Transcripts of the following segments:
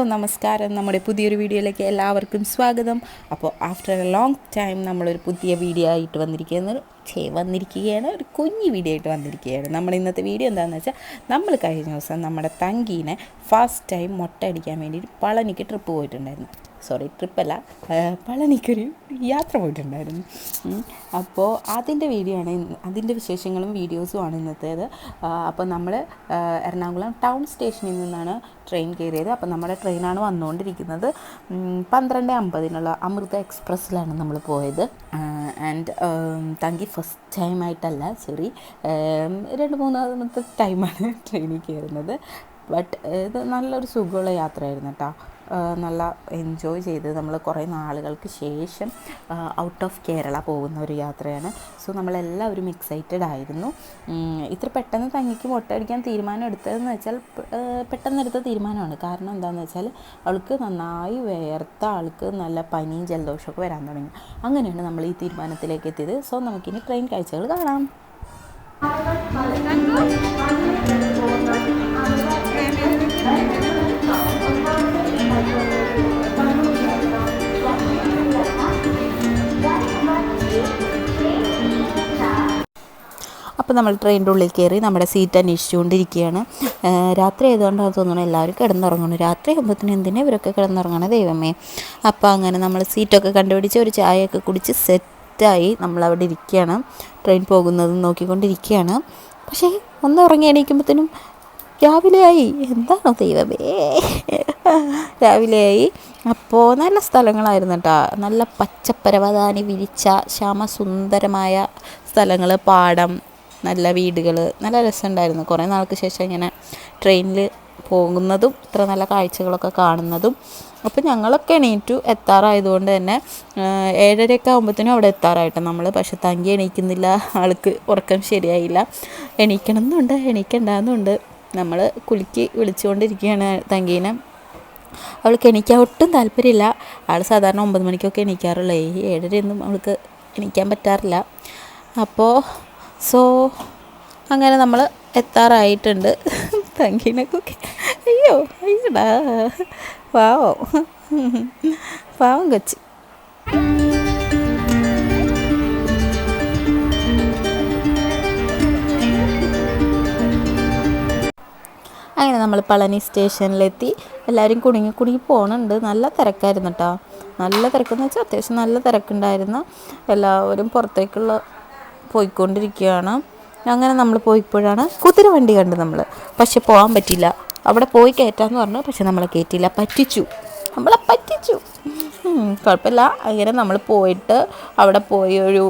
Hello നമസ്കാരം, നമ്മുടെ പുതിയൊരു വീഡിയോയിലേക്ക് എല്ലാവർക്കും സ്വാഗതം. അപ്പോൾ ആഫ്റ്റർ എ ലോങ് ടൈം നമ്മളൊരു പുതിയ വീഡിയോ ആയിട്ട് വന്നിരിക്കുകയാണ്, ഒരു കുഞ്ഞു വീഡിയോ ആയിട്ട് വന്നിരിക്കുകയാണ്. നമ്മൾ ഇന്നത്തെ വീഡിയോ എന്താണെന്ന് വെച്ചാൽ, നമ്മൾ കഴിഞ്ഞ ദിവസം നമ്മുടെ തങ്കീനെ ഫസ്റ്റ് ടൈം മുട്ട അടിക്കാൻ വേണ്ടിയിട്ട് പളനിക്ക് ട്രിപ്പ് പോയിട്ടുണ്ടായിരുന്നു. ട്രിപ്പല്ല, പളനിക്കൊരു യാത്ര പോയിട്ടുണ്ടായിരുന്നു. അപ്പോൾ അതിൻ്റെ വീഡിയോ ആണ്, അതിൻ്റെ വിശേഷങ്ങളും വീഡിയോസുമാണ് ഇന്നത്തേത്. അപ്പോൾ നമ്മൾ എറണാകുളം ടൗൺ സ്റ്റേഷനിൽ നിന്നാണ് ട്രെയിൻ കയറിയത്. അപ്പോൾ നമ്മുടെ ട്രെയിനാണ് വന്നുകൊണ്ടിരിക്കുന്നത്. 12:50 അമൃത എക്സ്പ്രസ്സിലാണ് നമ്മൾ പോയത്. ആൻഡ് തങ്കി ഫസ്റ്റ് ടൈമായിട്ടല്ല, 2-3 ടൈമാണ് ട്രെയിനിൽ കയറുന്നത്. ബട്ട് ഇത് നല്ലൊരു സുഖമുള്ള യാത്രയായിരുന്നു കേട്ടോ. നല്ല എൻജോയ് ചെയ്ത് നമ്മൾ കുറേ നാളുകൾക്ക് ശേഷം ഔട്ട് ഓഫ് കേരള പോകുന്ന ഒരു യാത്രയാണ്. സോ നമ്മളെല്ലാവരും എക്സൈറ്റഡ് ആയിരുന്നു. ഇത്ര പെട്ടെന്ന് തങ്ങിക്ക് മുട്ടയടിക്കാൻ തീരുമാനം എടുത്തതെന്ന് വെച്ചാൽ പെട്ടെന്നെടുത്ത തീരുമാനമാണ്. കാരണം എന്താണെന്ന് വെച്ചാൽ അവൾക്ക് നന്നായി വേർത്ത ആൾക്ക് നല്ല പനിയും ജലദോഷമൊക്കെ വരാൻ തുടങ്ങി. അങ്ങനെയാണ് നമ്മൾ ഈ തീരുമാനത്തിലേക്ക് എത്തിയത്. സോ നമുക്കിനി ട്രെയിൻ കാഴ്ചകൾ കാണാം. അപ്പോൾ നമ്മൾ ട്രെയിനിൻ്റെ ഉള്ളിൽ കയറി നമ്മുടെ സീറ്റ് അന്വേഷിച്ചുകൊണ്ടിരിക്കുകയാണ്. രാത്രി ആയതുകൊണ്ടാണ് തോന്നുന്നു എല്ലാവരും കിടന്നുറങ്ങണം. രാത്രി ആകുമ്പോഴത്തേനും എന്തിനാ ഇവരൊക്കെ കിടന്നുറങ്ങണ ദൈവമേ. അപ്പോൾ അങ്ങനെ നമ്മൾ സീറ്റൊക്കെ കണ്ടുപിടിച്ച് ഒരു ചായയൊക്കെ കുടിച്ച് സെറ്റായി നമ്മളവിടെ ഇരിക്കുകയാണ്. ട്രെയിൻ പോകുന്നതും നോക്കിക്കൊണ്ടിരിക്കുകയാണ്. പക്ഷേ ഒന്ന് ഉറങ്ങി എണീക്കുമ്പോഴത്തേനും രാവിലെയായി. എന്താണോ ദൈവമേ, രാവിലെയായി. അപ്പോൾ നല്ല സ്ഥലങ്ങളായിരുന്നു കേട്ടോ. നല്ല പച്ചപ്പരവതാനി വിരിച്ച ശ്യാമസുന്ദരമായ സ്ഥലങ്ങൾ, പാടം, നല്ല വീടുകൾ, നല്ല രസമുണ്ടായിരുന്നു. കുറേ നാൾക്ക് ശേഷം ഇങ്ങനെ ട്രെയിനിൽ പോകുന്നതും ഇത്ര നല്ല കാഴ്ചകളൊക്കെ കാണുന്നതും. അപ്പോൾ ഞങ്ങളൊക്കെ എണീറ്റു. എത്താറായതുകൊണ്ട് തന്നെ 7:30 ആകുമ്പോഴത്തേനും അവിടെ എത്താറായിട്ട് നമ്മൾ. പക്ഷെ തങ്കി എണീക്കുന്നില്ല, ആൾക്ക് ഉറക്കം ശരിയായില്ല. എണീക്കണമെന്നുണ്ട്, എണീക്കണ്ടെന്നുണ്ട്. നമ്മൾ കുലുക്കി വിളിച്ചുകൊണ്ടിരിക്കുകയാണ് തങ്കീനെ. അവൾക്ക് എണീക്കാൻ ഒട്ടും താല്പര്യമില്ല. ആൾ സാധാരണ 9 മണിക്കൊക്കെ എണീക്കാറുള്ളൂ. 7:30 അവൾക്ക് എണീക്കാൻ പറ്റാറില്ല. അപ്പോൾ അങ്ങനെ നമ്മൾ എത്താറായിട്ടുണ്ട്. തങ്കീനൊക്കെ അയ്യോടാ, പാവം കൊച്ച്. അങ്ങനെ നമ്മൾ പളനി സ്റ്റേഷനിലെത്തി. എല്ലാവരും കുടുങ്ങി പോകുന്നുണ്ട്. നല്ല തിരക്കായിരുന്നു കേട്ടോ. നല്ല തിരക്കെന്ന് വെച്ചാൽ അത്യാവശ്യം നല്ല തിരക്കുണ്ടായിരുന്നു. എല്ലാവരും പുറത്തേക്കുള്ള പോയിക്കൊണ്ടിരിക്കുകയാണ്. അങ്ങനെ നമ്മൾ പോയപ്പോഴാണ് കുതിര വണ്ടി കണ്ട് നമ്മൾ. പക്ഷെ പോകാൻ പറ്റില്ല. അവിടെ പോയി കയറ്റാമെന്ന് പറഞ്ഞു. പക്ഷെ നമ്മളെ കയറ്റിയില്ല. നമ്മളെ പറ്റിച്ചു. കുഴപ്പമില്ല. അങ്ങനെ നമ്മൾ പോയിട്ട് അവിടെ പോയി ഒരു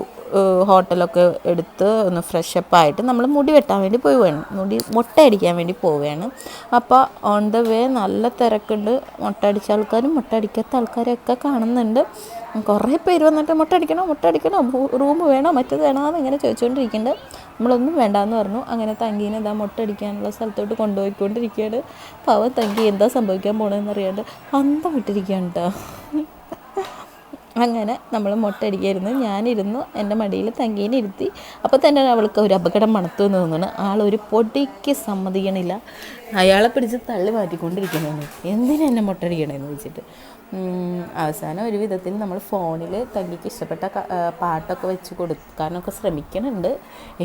ഹോട്ടലൊക്കെ എടുത്ത് ഒന്ന് ഫ്രഷപ്പായിട്ട് നമ്മൾ മുടി വെട്ടാൻ വേണ്ടി മുട്ട അടിക്കാൻ വേണ്ടി പോവുകയാണ്. അപ്പോൾ ഓൺ ദ വേ നല്ല തിരക്കുണ്ട്. മുട്ട അടിച്ച ആൾക്കാരും മുട്ട അടിക്കാത്ത ആൾക്കാരൊക്കെ കാണുന്നുണ്ട്. കുറേ പേര് വന്നിട്ട് മുട്ട അടിക്കണോ, റൂം വേണോ, മറ്റേത് വേണോ എന്ന് ഇങ്ങനെ ചോദിച്ചുകൊണ്ടിരിക്കുന്നുണ്ട്. നമ്മളൊന്നും വേണ്ടാന്ന് പറഞ്ഞു. അങ്ങനെ തങ്കീനെ മുട്ട അടിക്കാനുള്ള സ്ഥലത്തോട്ട് കൊണ്ടുപോയിക്കൊണ്ടിരിക്കുകയാണ്. പാവം തങ്കി എന്താ സംഭവിക്കാൻ പോകണമെന്ന് അറിയാണ്ട് അന്തം വിട്ടിരിക്കുകയാണ് കേട്ടോ. അങ്ങനെ നമ്മൾ മുട്ടയടിക്കായിരുന്നു. ഞാനിരുന്നു, എൻ്റെ മടിയിൽ തങ്കീനെ ഇരുത്തി. അപ്പോൾ തന്നെ അവൾക്ക് ഒരു അപകടം മണത്തു എന്ന് തോന്നുന്നു. ആളൊരു പൊടിക്ക് സമ്മതിക്കണില്ല. അയാളെ പിടിച്ച് തള്ളി മാറ്റിക്കൊണ്ടിരിക്കണമെന്ന്. എന്തിനാ എന്നെ മുട്ടയടിക്കണമെന്ന് വെച്ചിട്ട്. അവസാനം ഒരു വിധത്തിൽ നമ്മൾ ഫോണിൽ തങ്കിക്ക് ഇഷ്ടപ്പെട്ട പാട്ടൊക്കെ വെച്ച് കൊടുക്കാനൊക്കെ ശ്രമിക്കുന്നുണ്ട്.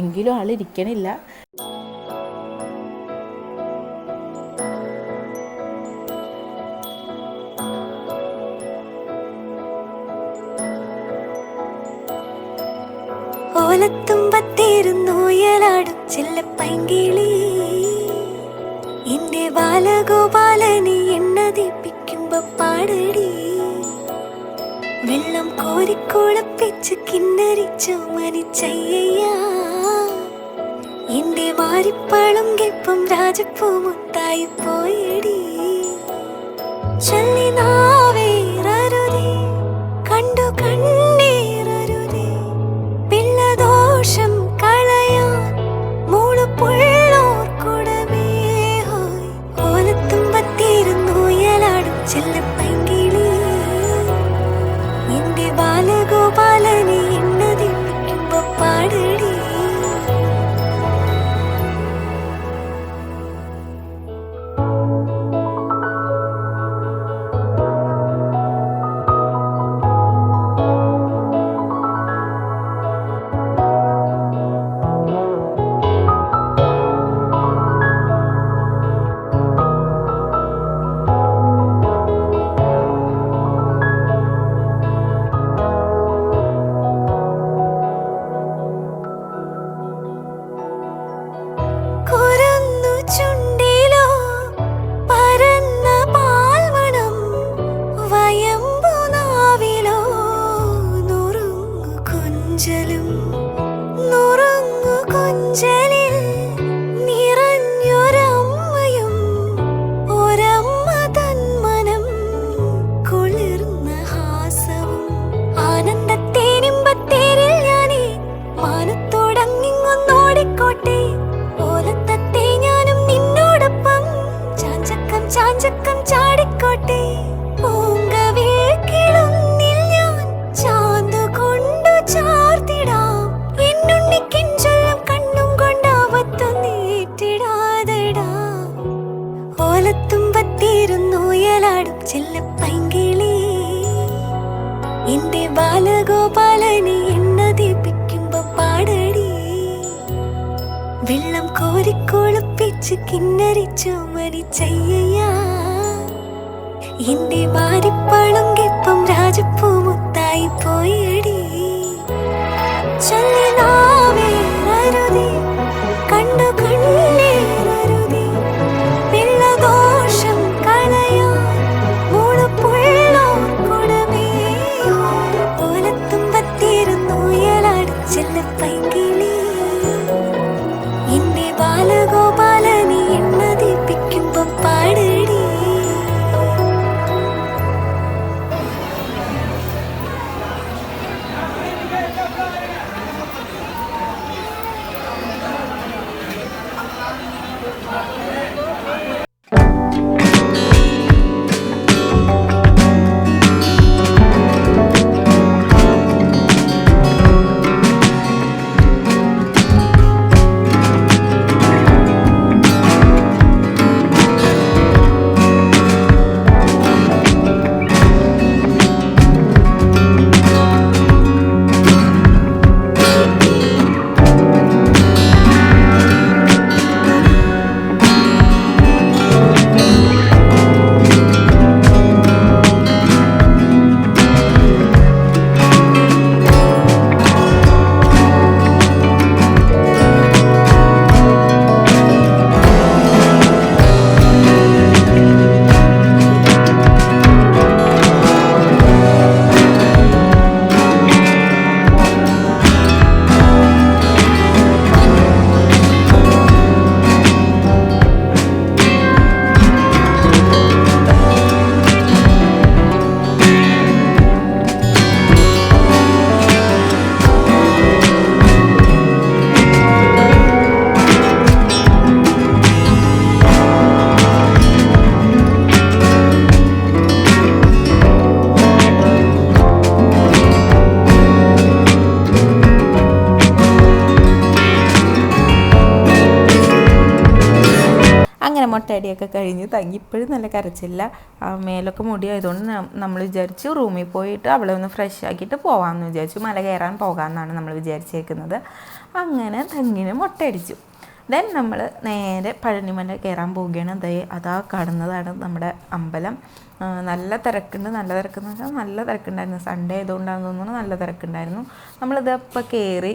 എങ്കിലും ആളിരിക്കണില്ല. ഓലത്തുമ്പത്തിരുന്നൂയലാടും ചെല്ലപ്പൈങ്കിളി, എന്റെ ബാലഗോപാലനെ എണ്ണതിപ്പിക്കുമ്പോ പാടടി. വെള്ളം കോരിക്കുളപ്പിച്ച് കിന്നരിച്ചു മനിച്ചയ്യ, എന്റെ മാരിപ്പളുങ്കിപ്പം രാജപ്പൂ മുത്തായി പോയടി. ചൊല്ലിനാവേറരുതേ, കണ്ടു കണ്ണീരരുതേ, പിള്ളദോഷം കളയാൻ മൂളുപുള്ളോർ കുടമേ ഹോയ്. ഓലത്തുമ്പത്തിരുന്നൂയലാടും ചെല്ലപ്പൈങ്കിളി, എന്റെ ബാലഗോപാലനെ എണ്ണതിപ്പിക്കുമ്പോ പാടടി. എന്റെ ബാലഗോപാലനെ എണ്ണ ദീപിക്കുമ്പോ പാടടി വെള്ളം കോരിക്കൊളുപ്പിച്ച് കിന്നരിച്ചു മരിച്ചയ്യ എന്റെ മാരിപ്പളുങ്കിപ്പം രാജപ്പൂ മുത്തായി പോയടി ചൊല്ലിനാവേറരുതേ കണ്ടു കണ്ണീരരുതേ വെള്ളദോഷം കളയാൻ മൂളുപുള്ളോർ കുടമേ ഓലത്തുമ്പത്തിരുന്നു ഉയലാടിച്ചെല്ല പൈകിളി എന്റെ ബാലഗോപാലനെ എണ്ണ ദീപിക്കുമ്പോ പാടടി. അങ്ങനെ മുട്ടയടിയൊക്കെ കഴിഞ്ഞ് തങ്ങി ഇപ്പോഴും നല്ല കരച്ചില്ല, മേലൊക്കെ മുടിയായതുകൊണ്ട് നമ്മൾ വിചാരിച്ചു റൂമിൽ പോയിട്ട് അവളെ ഒന്ന് ഫ്രഷ് ആക്കിയിട്ട് പോകാമെന്ന് വിചാരിച്ചു. മല കയറാൻ പോകാമെന്നാണ് നമ്മൾ വിചാരിച്ചേക്കുന്നത്. അങ്ങനെ തങ്ങിന് മുട്ടയടിച്ചു. ദെൻ നമ്മൾ നേരെ പഴനിമല കയറാൻ പോവുകയാണ്. അതാ കാണുന്നതാണ് നമ്മുടെ അമ്പലം. നല്ല തിരക്കുണ്ട്. നല്ല തിരക്കെന്ന് വെച്ചാൽ നല്ല തിരക്കുണ്ടായിരുന്നു. സൺഡേ ആയതുകൊണ്ടാണെന്ന് തോന്നുന്നു നല്ല തിരക്കുണ്ടായിരുന്നു. നമ്മളിത് ഇപ്പോൾ കയറി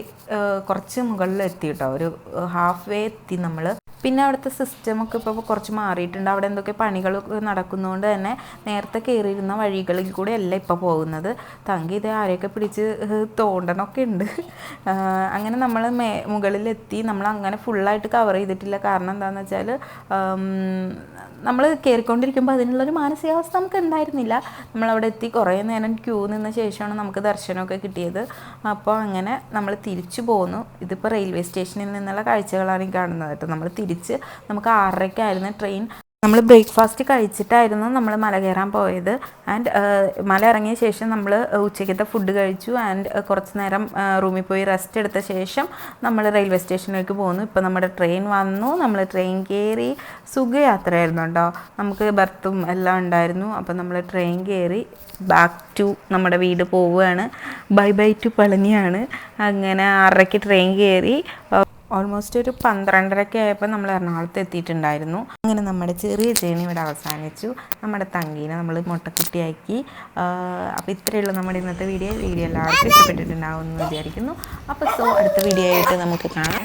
കുറച്ച് മുകളിലെത്തി കേട്ടോ, ഒരു ഹാഫ് വേ എത്തി നമ്മൾ. പിന്നെ അവിടുത്തെ സിസ്റ്റമൊക്കെ ഇപ്പോൾ കുറച്ച് മാറിയിട്ടുണ്ട്. അവിടെ എന്തൊക്കെ പണികൾ നടക്കുന്നതുകൊണ്ട് തന്നെ നേരത്തെ കയറിയിരുന്ന വഴികളിൽ കൂടെ അല്ല ഇപ്പോൾ പോകുന്നത്. തങ്കി ഇത് ആരെയൊക്കെ പിടിച്ച് തോണ്ടണമൊക്കെ ഉണ്ട്. അങ്ങനെ നമ്മൾ മുകളിലെത്തി. നമ്മൾ അങ്ങനെ ഫുള്ളായിട്ട് കവർ ചെയ്തിട്ടില്ല. കാരണം എന്താണെന്ന് വെച്ചാൽ നമ്മൾ കയറിക്കൊണ്ടിരിക്കുമ്പോൾ അതിനുള്ളൊരു മാനസികാവസ്ഥ നമുക്ക് ഉണ്ടായിരുന്നില്ല. നമ്മളവിടെ എത്തി കുറേ നേരം ക്യൂ നിന്ന ശേഷമാണ് നമുക്ക് ദർശനമൊക്കെ കിട്ടിയത്. അപ്പോൾ അങ്ങനെ നമ്മൾ തിരിച്ചു പോന്നു. ഇതിപ്പോൾ റെയിൽവേ സ്റ്റേഷനിൽ നിന്നുള്ള കാഴ്ചകളാണ് ഈ കാണുന്നത് കേട്ടോ. നമ്മൾ നമുക്ക് 6:30-ക്കായിരുന്നു ട്രെയിൻ. നമ്മൾ ബ്രേക്ക്ഫാസ്റ്റ് കഴിച്ചിട്ടായിരുന്നു നമ്മൾ മല കയറാൻ പോയത്. ആൻഡ് മല ഇറങ്ങിയ ശേഷം നമ്മൾ ഉച്ചയ്ക്കത്തെ ഫുഡ് കഴിച്ചു. ആൻഡ് കുറച്ച് നേരം റൂമിൽ പോയി റെസ്റ്റ് എടുത്ത ശേഷം നമ്മൾ റെയിൽവേ സ്റ്റേഷനിലേക്ക് പോന്നു. ഇപ്പോൾ നമ്മുടെ ട്രെയിൻ വന്നു. നമ്മൾ ട്രെയിൻ കയറി. സുഖയാത്രയായിരുന്നു കേട്ടോ. നമുക്ക് ബർത്തും എല്ലാം ഉണ്ടായിരുന്നു. അപ്പോൾ നമ്മൾ ട്രെയിൻ കയറി ബാക്ക് ടു നമ്മുടെ വീട് പോവുകയാണ്. ബൈ ബൈ ടു പളനിയാണ്. അങ്ങനെ 6:30-ക്ക് ട്രെയിൻ കയറി. ഓൾമോസ്റ്റ് ഒരു 12:30 ആയപ്പോൾ നമ്മൾ എറണാകുളത്ത് എത്തിയിട്ടുണ്ടായിരുന്നു. അങ്ങനെ നമ്മുടെ ചെറിയ ജേണി ഇവിടെ അവസാനിച്ചു. നമ്മുടെ തങ്കീനെ നമ്മൾ മുട്ടക്കുട്ടിയാക്കി. അപ്പോൾ ഇത്രയുള്ള നമ്മുടെ ഇന്നത്തെ വീഡിയോ എല്ലാവർക്കും ഇഷ്ടപ്പെട്ടിട്ടുണ്ടാവും എന്ന് വിചാരിക്കുന്നു. അപ്പോൾ അടുത്ത വീഡിയോ ആയിട്ട് നമുക്ക് കാണാം.